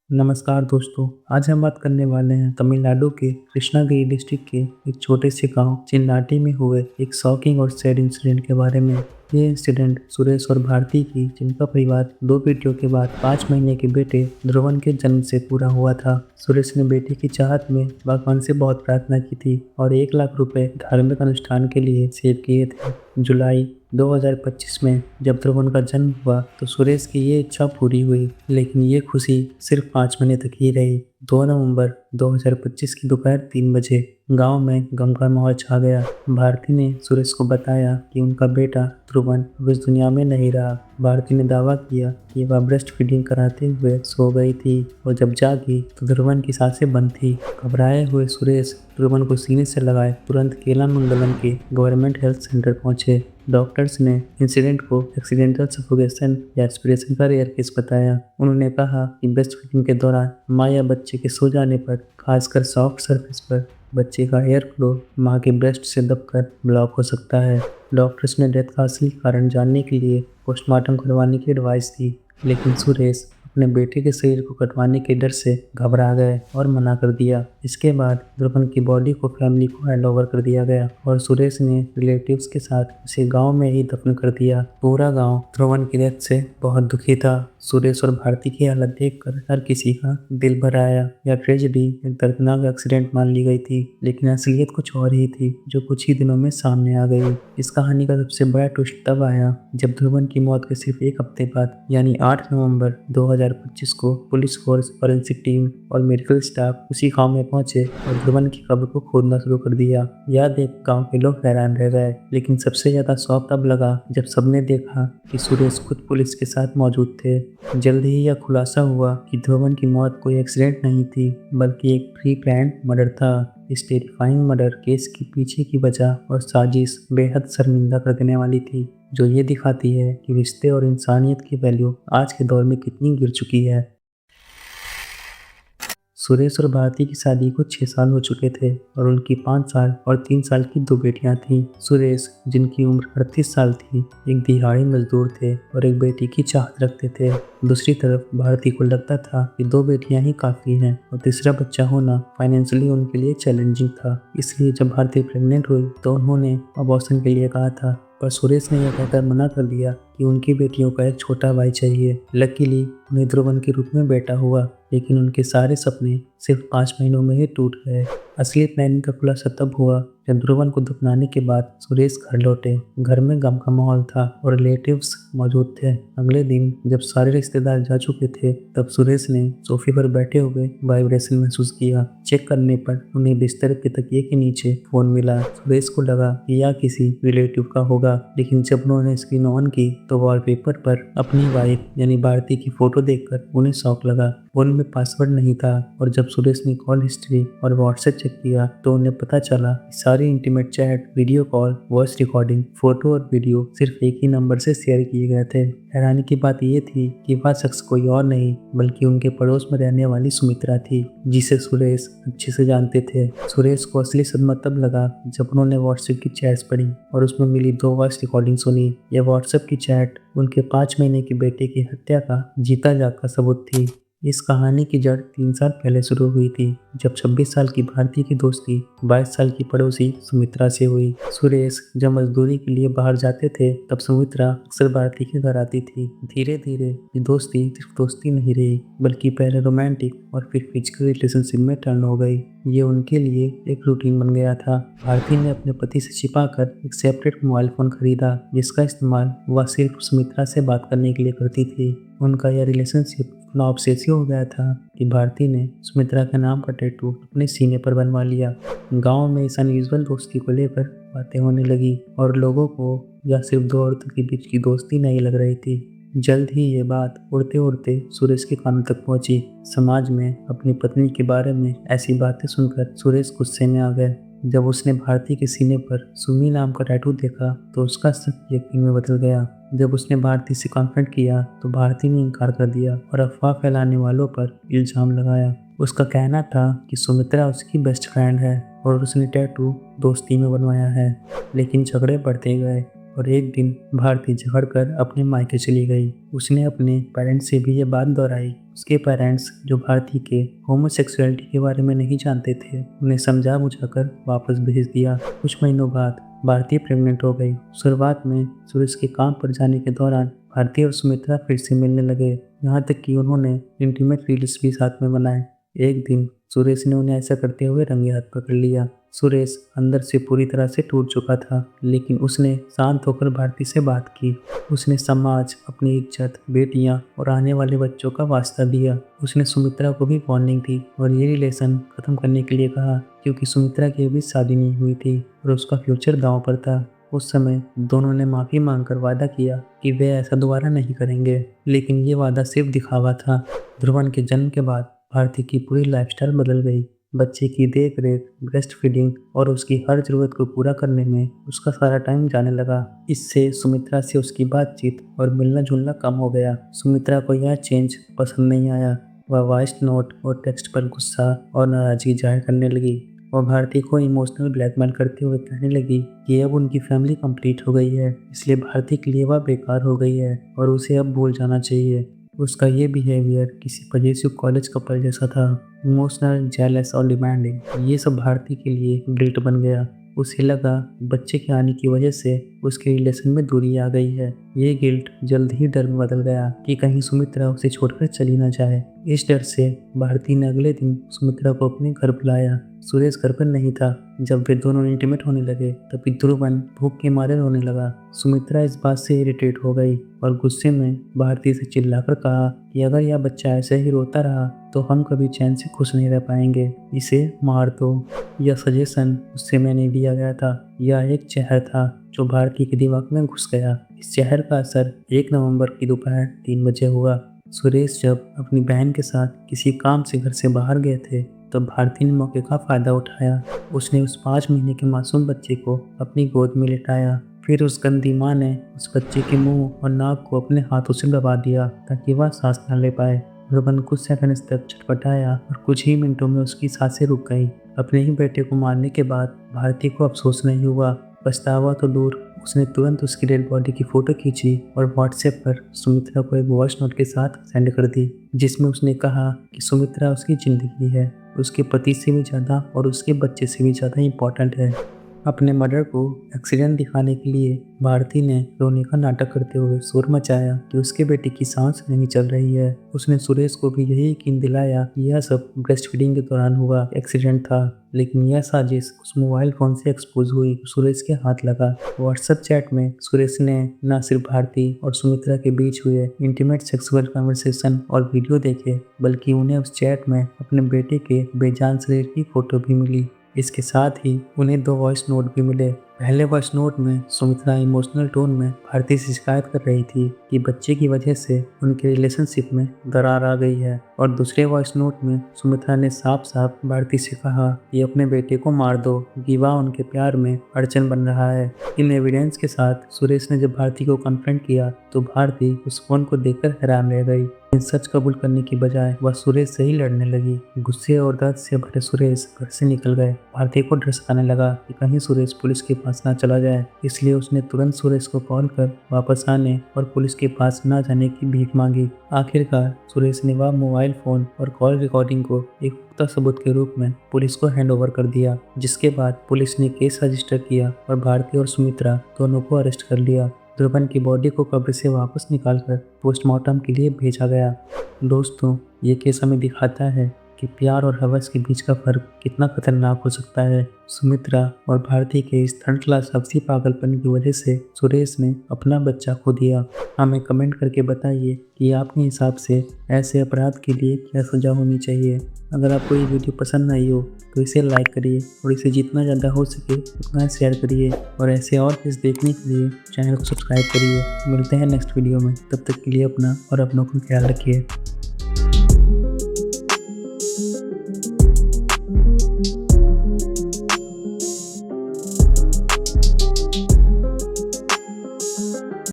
नमस्कार दोस्तों। आज हम बात करने वाले हैं तमिलनाडु के कृष्णागिरी डिस्ट्रिक्ट के एक छोटे से गांव चिन्नाटी में हुए एक शॉकिंग और सैड इंसिडेंट के बारे में। ये इंसिडेंट सुरेश और भारती की, जिनका परिवार दो बेटियों के बाद 5 महीने के बेटे ध्रुवन के जन्म से पूरा हुआ था। सुरेश ने बेटी की चाहत में भगवान से बहुत प्रार्थना की थी और 1 लाख रुपए धार्मिक अनुष्ठान के लिए सेव किए थे। जुलाई 2025 में जब ध्रुवन का जन्म हुआ तो सुरेश की ये इच्छा पूरी हुई, लेकिन ये खुशी सिर्फ 5 महीने तक ही रही। 2 नवंबर 2025 की दोपहर 3 बजे गांव में गम का माहौल छा गया। भारती ने सुरेश को बताया कि उनका बेटा ध्रुवन अब इस दुनिया में नहीं रहा। भारती ने दावा किया कि वह ब्रेस्ट फीडिंग कराते हुए सो गई थी और जब जागी तो ध्रुवन की सांसें बंद थी। घबराए हुए सुरेश ध्रुवन को सीने से लगाए तुरंत केलामंगलम के गवर्नमेंट हेल्थ सेंटर पहुंचे। डॉक्टर्स ने इंसिडेंट को एक्सीडेंटल सफोकेशन या एस्पिरेशन का रेयर केस बताया। उन्होंने कहा कि ब्रेस्ट फीडिंग के दौरान मां या बच्चे के सो जाने पर, खासकर सॉफ्ट सरफेस पर, बच्चे का एयर फ्लो मां के ब्रेस्ट से दबकर ब्लॉक हो सकता है। डॉक्टर्स ने डेथ का असली कारण जानने के लिए पोस्टमार्टम करवाने की एडवाइस दी, लेकिन सुरेश अपने बेटे के शरीर को कटवाने के डर से घबरा गए और मना कर दिया। इसके बाद ध्रुवन की बॉडी को फैमिली को हैंड ओवर कर दिया गया और सुरेश ने रिलेटिव्स के साथ उसे गांव में ही दफन कर दिया। पूरा गांव ध्रुवन की डेथ से बहुत दुखी था। सुरेश और भारती की हालत देखकर हर किसी का दिल भर आया। यह ट्रेजेडी एक दर्दनाक एक्सीडेंट मान ली गई थी, लेकिन असलियत कुछ और ही थी जो कुछ ही दिनों में सामने आ गई। इस कहानी का सबसे बड़ा ट्विस्ट तब आया जब ध्रुवन की मौत के सिर्फ एक हफ्ते बाद, यानी 8 नवंबर 2025 को पुलिस फोर्स, फॉरेंसिक टीम और मेडिकल स्टाफ उसी गांव में पहुंचे और ध्रुवन की कब्र को खोदना शुरू कर दिया। यह देख गांव के लोग हैरान रह गए, लेकिन सबसे ज्यादा शौक तब लगा जब सबने देखा कि सुरेश खुद पुलिस के साथ मौजूद थे। जल्द ही यह खुलासा हुआ कि ध्रुवन की मौत कोई एक्सीडेंट नहीं थी, बल्कि एक प्री प्लान्ड मर्डर था। इस टेरिफाइंग मर्डर केस के पीछे की वजह और साजिश बेहद शर्मिंदा कर देने वाली थी, जो ये दिखाती है कि रिश्ते और इंसानियत की वैल्यू आज के दौर में कितनी गिर चुकी है। सुरेश और भारती की शादी को 6 साल हो चुके थे और उनकी 5 साल और 3 साल की दो बेटियां थीं। सुरेश, जिनकी उम्र 38 साल थी, एक दिहाड़ी मजदूर थे और एक बेटी की चाहत रखते थे। दूसरी तरफ भारती को लगता था कि दो बेटियां ही काफ़ी हैं और तीसरा बच्चा होना फाइनेंशियली उनके लिए चैलेंजिंग था। इसलिए जब भारती प्रेग्नेंट हुई तो उन्होंने अबॉर्शन के लिए कहा था, पर सुरेश ने यह कहकर मना कर दिया कि उनकी बेटियों का एक छोटा भाई चाहिए। लकीली उन्हें ध्रुवन के रूप में बेटा हुआ, लेकिन उनके सारे सपने सिर्फ 5 महीनों में ही टूट गए। असली प्लानिंग का खुलासा तब हुआ जब ध्रुवन को दफनाने के बाद सुरेश घर लौटे। घर में गम का माहौल था और रिलेटिव्स मौजूद थे। अगले दिन जब सारे रिश्तेदार जा चुके थे, तब सुरेश ने सोफे पर बैठे हुए वाइब्रेशन महसूस किया। चेक करने पर उन्हें बिस्तर के तकिए के नीचे फोन मिला। सुरेश को लगा कि यह किसी रिलेटिव का होगा, लेकिन जब उन्होंने स्क्रीन ऑन की तो वॉलपेपर पर अपनी वाइफ यानी भारती की फोटो देखकर उन्हें शौक लगा। फोन में पासवर्ड नहीं था और जब सुरेश ने कॉल हिस्ट्री और व्हाट्सएप चेक किया तो उन्हें पता चला कि सारी intimate chat, video call, voice recording, photo और वीडियो सिर्फ एक ही नंबर से शेयर किए गए थे। हैरानी की बात यह थी कि वह शख्स कोई और नहीं बल्कि उनके पड़ोस में रहने वाली सुमित्रा थी, जिसे सुरेश अच्छे से जानते थे। सुरेश को असली सदमा तब लगा जब उन्होंने व्हाट्सएप की चैट्स पढ़ी और उसमें मिली 2 वॉइस रिकॉर्डिंग सुनी। यह व्हाट्सएप की चैट उनके 5 महीने के बेटे की हत्या का जीता जागता सबूत थी। इस कहानी की जड़ 3 साल पहले शुरू हुई थी, जब 26 साल की भारती की दोस्ती 22 साल की पड़ोसी सुमित्रा से हुई। सुरेश जब मजदूरी के लिए बाहर जाते थे, तब सुमित्रा अक्सर भारती के घर आती थी। धीरे धीरे ये दोस्ती सिर्फ दोस्ती नहीं रही, बल्कि पहले रोमांटिक और फिर फिजिकल रिलेशनशिप में टर्न हो गई। ये उनके लिए एक रूटीन बन गया था। भारती ने अपने पति से छिपाकर एक सेपरेट मोबाइल फोन खरीदा, जिसका इस्तेमाल वह सिर्फ सुमित्रा से बात करने के लिए करती थी। उनका यह रिलेशनशिप इतना ऑब्सेसिव हो गया था कि भारती ने सुमित्रा के नाम का टैटू अपने सीने पर बनवा लिया। गांव में इस अनयूजुअल दोस्ती को लेकर बातें होने लगी और लोगों को यह सिर्फ दो औरतों के बीच की दोस्ती नहीं लग रही थी। जल्द ही ये बात उड़ते उड़ते सुरेश के कानों तक पहुंची। समाज में अपनी पत्नी के बारे में ऐसी बातें सुनकर सुरेश गुस्से में आ गए। जब उसने भारती के सीने पर सुमी नाम का टैटू देखा तो उसका शक यकीन में बदल गया। जब उसने भारती से कॉन्फ्रेंट किया तो भारती ने इनकार कर दिया और अफवाह फैलाने वालों पर इल्जाम लगाया। उसका कहना था कि सुमित्रा उसकी बेस्ट फ्रेंड है और उसने टैटू दोस्ती में बनवाया है। लेकिन झगड़े बढ़ते गए और एक दिन भारती झगड़कर अपने मायके चली गई। उसने अपने पेरेंट्स से भी ये बात दोहराई। उसके पेरेंट्स, जो भारती के होमोसेक्सुअलिटी के बारे में नहीं जानते थे, उन्हें समझा बुझाकर वापस भेज दिया। कुछ महीनों बाद भारती प्रेग्नेंट हो गई। शुरुआत में सुरेश के काम पर जाने के दौरान भारती और सुमित्रा फिर से मिलने लगे, यहाँ तक कि उन्होंने इंटीमेट रील्स भी साथ में बनाए। एक दिन सुरेश ने उन्हें ऐसा करते हुए रंगे हाथ पकड़ लिया। सुरेश अंदर से पूरी तरह से टूट चुका था, लेकिन उसने शांत होकर भारती से बात की। उसने समाज, अपनी इज्जत, बेटियां और आने वाले बच्चों का वास्ता दिया। उसने सुमित्रा को भी वार्निंग दी और ये रिलेशन खत्म करने के लिए कहा, क्योंकि सुमित्रा की अभी शादी नहीं हुई थी और उसका फ्यूचर दांव पर था। उस समय दोनों ने माफ़ी मांगकर वादा किया कि वे ऐसा दोबारा नहीं करेंगे, लेकिन ये वादा सिर्फ दिखावा था। ध्रुवन के जन्म के बाद भारती की पूरी लाइफस्टाइल बदल गई। बच्चे की देख रेख, ब्रेस्ट फीडिंग और उसकी हर ज़रूरत को पूरा करने में उसका सारा टाइम जाने लगा। इससे सुमित्रा से उसकी बातचीत और मिलना जुलना कम हो गया। सुमित्रा को यह चेंज पसंद नहीं आया। वह वॉइस नोट और टेक्स्ट पर गुस्सा और नाराज़गी जाहिर करने लगी और भारती को इमोशनल ब्लैकमेल करते हुए कहने लगी कि अब उनकी फैमिली कंप्लीट हो गई है, इसलिए भारती के लिए वह बेकार हो गई है और उसे अब भूल जाना चाहिए। उसका ये बिहेवियर किसी पजेसिव कॉलेज कपल जैसा था, इमोशनल, जेलस और डिमांडिंग। ये सब भारती के लिए गिल्ट बन गया। उसे लगा बच्चे के आने की वजह से उसके रिलेशन में दूरी आ गई है। ये गिल्ट जल्द ही डर में बदल गया कि कहीं सुमित्रा उसे छोड़कर चली ना जाए। इस डर से भारती ने अगले दिन सुमित्रा को अपने घर बुलाया। सुरेश घर पर नहीं था। जब वे दोनों इंटीमेट होने लगे तभी ध्रुवन भूख के मारे रोने लगा। सुमित्रा इस बात से इरिटेट हो गई और गुस्से में भारती से चिल्लाकर कहा कि अगर यह बच्चा ऐसे ही रोता रहा तो हम कभी चैन से खुश नहीं रह पाएंगे, इसे मार दो। यह सजेशन उससे मैंने दिया गया था। यह एक जहर था जो भारती के दिमाग में घुस गया। इस जहर का असर 1 नवंबर की दोपहर 3 बजे हुआ। सुरेश जब अपनी बहन के साथ किसी काम से घर से बाहर गए थे तब भारती ने मौके का फ़ायदा उठाया। उसने उस 5 महीने के मासूम बच्चे को अपनी गोद में लिटाया। फिर उस गंदी माँ ने उस बच्चे के मुंह और नाक को अपने हाथों से दबा दिया ताकि वह सांस न ले पाए। ध्रुवन कुछ सेकंड तक छटपटाया और कुछ ही मिनटों में उसकी सांसें रुक गई। अपने ही बेटे को मारने के बाद भारती को अफसोस नहीं हुआ, पछतावा तो दूर, उसने तुरंत उसकी डेड बॉडी की फ़ोटो खींची और व्हाट्सएप पर सुमित्रा को एक वॉइस नोट के साथ सेंड कर दी, जिसमें उसने कहा कि सुमित्रा उसकी ज़िंदगी है, उसके पति से भी ज़्यादा और उसके बच्चे से भी ज़्यादा इम्पॉर्टेंट है। अपने मर्डर को एक्सीडेंट दिखाने के लिए भारती ने रोने का नाटक करते हुए शोर मचाया कि उसके बेटे की सांस नहीं चल रही है। उसने सुरेश को भी यही यकीन दिलाया कि यह सब ब्रेस्ट फीडिंग के दौरान हुआ एक्सीडेंट था, लेकिन यह साजिश उस मोबाइल फ़ोन से एक्सपोज हुई, सुरेश के हाथ लगा। व्हाट्सएप चैट में सुरेश ने न सिर्फ भारती और सुमित्रा के बीच हुए इंटीमेट सेक्सुअल कन्वर्सेशन और वीडियो देखे, बल्कि उन्हें उस चैट में अपने बेटे के बेजान शरीर की फ़ोटो भी मिली। इसके साथ ही उन्हें 2 वॉइस नोट भी मिले। पहले वॉइस नोट में सुमित्रा इमोशनल टोन में भारती से शिकायत कर रही थी कि बच्चे की वजह से उनके रिलेशनशिप में दरार आ गई है, और दूसरे वॉइस नोट में सुमित्रा ने साफ साफ भारती से कहा कि अपने बेटे को मार दो कि वह उनके प्यार में अड़चन बन रहा है। इन एविडेंस के साथ सुरेश ने जब भारती को कन्फ्रंट किया तो भारती उस फोन को देखकर हैरान रह गई। इन सच कबूल करने की बजाय वह सुरेश से ही लड़ने लगी। गुस्से और दर्द से भरे सुरेश घर से निकल गए। भारती को डर सताने लगा कि कहीं सुरेश पुलिस के पास ना चला जाए, इसलिए उसने तुरंत सुरेश को कॉल कर वापस आने और पुलिस के पास ना जाने की भीख मांगी। आखिरकार सुरेश ने वह मोबाइल फोन और कॉल रिकॉर्डिंग को एक पुख्ता सबूत के रूप में पुलिस को हैंड ओवर कर दिया, जिसके बाद पुलिस ने केस रजिस्टर किया और भारती और सुमित्रा दोनों को अरेस्ट कर लिया। ध्रुवन की बॉडी को कब्र से वापस निकालकर पोस्टमार्टम के लिए भेजा गया। दोस्तों, ये केस हमें दिखाता है कि प्यार और हवस के बीच का फर्क कितना खतरनाक हो सकता है। सुमित्रा और भारती के इस थर्ड क्लास हवसी पागलपन की वजह से सुरेश ने अपना बच्चा खो दिया। हमें कमेंट करके बताइए कि आपके हिसाब से ऐसे अपराध के लिए क्या सज़ा होनी चाहिए। अगर आपको ये वीडियो पसंद आई हो तो इसे लाइक करिए और इसे जितना ज़्यादा हो सके उतना शेयर करिए, और ऐसे और केस देखने के लिए चैनल को सब्सक्राइब करिए। मिलते हैं नेक्स्ट वीडियो में, तब तक के लिए अपना और अपनों का ख्याल रखिए।